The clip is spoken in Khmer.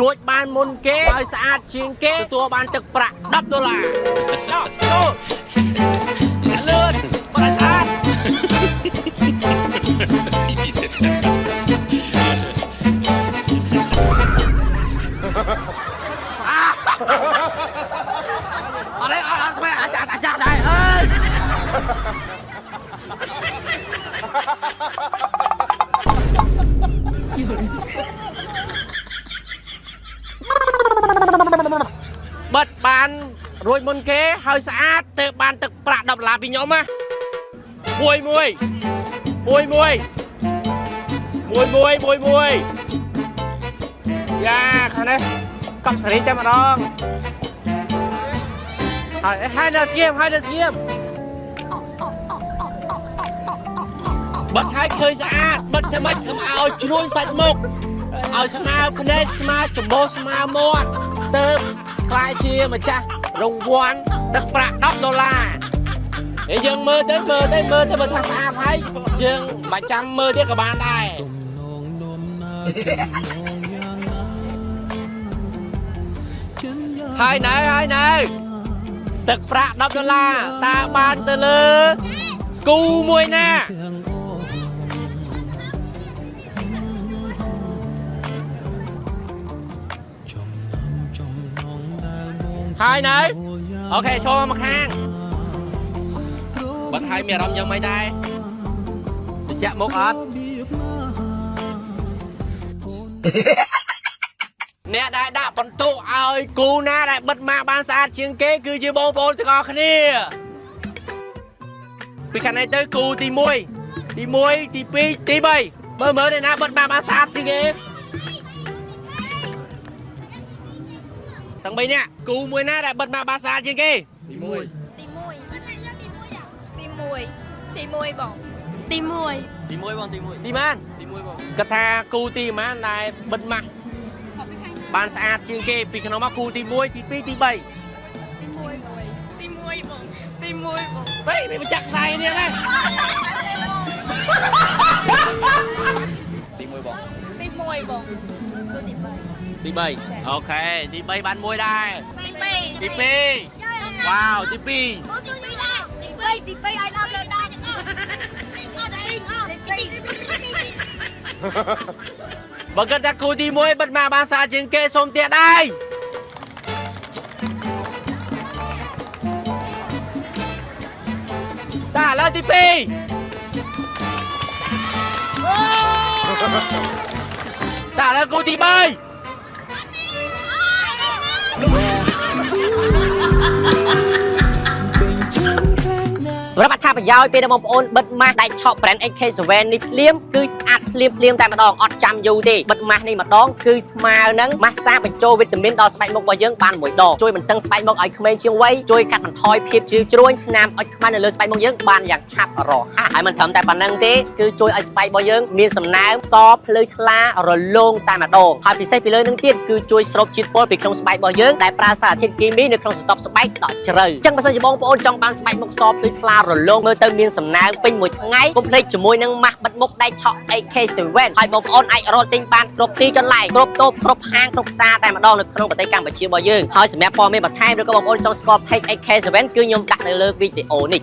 រួចបានមុនគេឲ្យស្អាតជាងគេទទួលបានទឹកប្រាក់$10ចូលលឿនបើស្អាតអត់ទេអត់ធ្វើអាចារ្យដែរអើយបិទបានរួចមុនគេហើយស្អាតទៅបានទឹកប្រាក់$10ពីខ្ញុំណាមួយយ៉ាខាងនេះកប់សេរីតែម្ដងហើយនៅស្ងៀមបិទឲ្យឃើញស្អាតបិទធ្វើម៉េចខ្ញុំឲ្យជ្រួញសាច់មុខឲ្យស្មើភ្នែកស្មើច្បោះស្មើមាត់ទៅខ្លាយជាម្ចាស់រង្វាន់ទឹកប្រាក់$10ហើយយើងមើលទៅមើលថាស្អាតហើយយើងមិនចាំមើលទៀតក៏បានដែរហើយណែទឹកប្រាក់$10តើបានទៅលើគូមួយណាហើយណែអូខេឈរមកខាងបាត់ហើយមានអារម្មណ៍យ៉ាងម៉េចដែរតិចមុខអត់អ្នកដែលដាក់បន្ទុកឲ្យគូណាដែលបិទម៉ាបានស្អាតជាងគេគឺជាបងប្អូនទាំងអស់គ្នាពីខាងនេះទៅគូទី1 ទី2 ទី3មើលអ្នកណាបិទម៉ាបានស្អាតជាងគេទាំង3នាក់គូមួយណាដែលបិទម៉ាបានស្អាតជាងគេទី1បងទីម៉ានគាត់ថាគូទីម៉ានដែលបិទម៉ាបានស្អាតជាងគេពីក្នុងមកគូទី1 ទី2 ទី3ទី1បងបែរមិនចាក់ខ្សែនេះណាទី1បងទី3អូខេទី3បានមួយដែរទី2វ៉ាវទី2ទី2ឲ្យដល់ដល់ដែរទាំងអស់បើគាត់ថាគូទី1បិទម៉ាបានស្អាតជាងគេសូមទៀតដែរតាឥឡូវទី2តាឥឡូវគូទី3សម្រាប់អត្ថប្រយោជន៍ពេលដែលបងប្អូនបិទម៉ាស់ដៃឆក់ brand AK7 នេះភ្លាមគឺស្អាតភ្លាមតែម្ដងអត់ចាំយូរទេបិទម៉ាស់នេះម្ដងគឺស្មើនឹងម៉ាស្សាបញ្ចូលវីតាមីនដល់ស្បែកមុខរបស់យើងបានមួយដងជួយបន្ទឹងស្បែកមុខឲ្យក្មេងជាងវ័យជួយកាត់បន្ថយភាពជ្រីវជ្រួញស្នាមអុចខ្មៅនៅលើស្បែកមុខយើងបានយ៉ាងឆាប់រហ័សហើយមិនត្រឹមតែប៉ុណ្្នឹងទេគឺជួយឲ្យស្បែករបស់យើងមានសំណើមសភ្លឺថ្លារលោងតែម្ដងហើយពិសេសពីលើនឹងទៀតគឺជួយស្រូបជាតិពុលពីក្នុងស្បែករបស់យើងដែលប្រើសារធាតុគីមីនៅក្នុងស្រទាប់ស្បែកដ៏ជ្រៅអញ្ចឹងបើសិនជាបងប្អូនចង់បានស្បែកមុខសភ្លឺថ្លារលោងមើលទៅមានសំណើមពេញមួយថ្ងៃកុំភ្លេចជាមួយនឹងម៉ាស់បិទមុខដៃឆក់ AK7 ហើយបងប្អូនអាចរកទិញបានគ្រប់ទីកន្លែងគ្រប់តូបគ្រប់ហាងគ្រប់ផ្សារតែម្ដងនៅក្នុងប្រទេសកម្ពុជារបស់យើងហើយសម្រាប់ព័ត៌មានបន្ថែមឬក៏បងប្អូនចង់ស្គាល់ Page AK7 គឺខ្ញុំដាក់នៅលើវីដេអូនេះ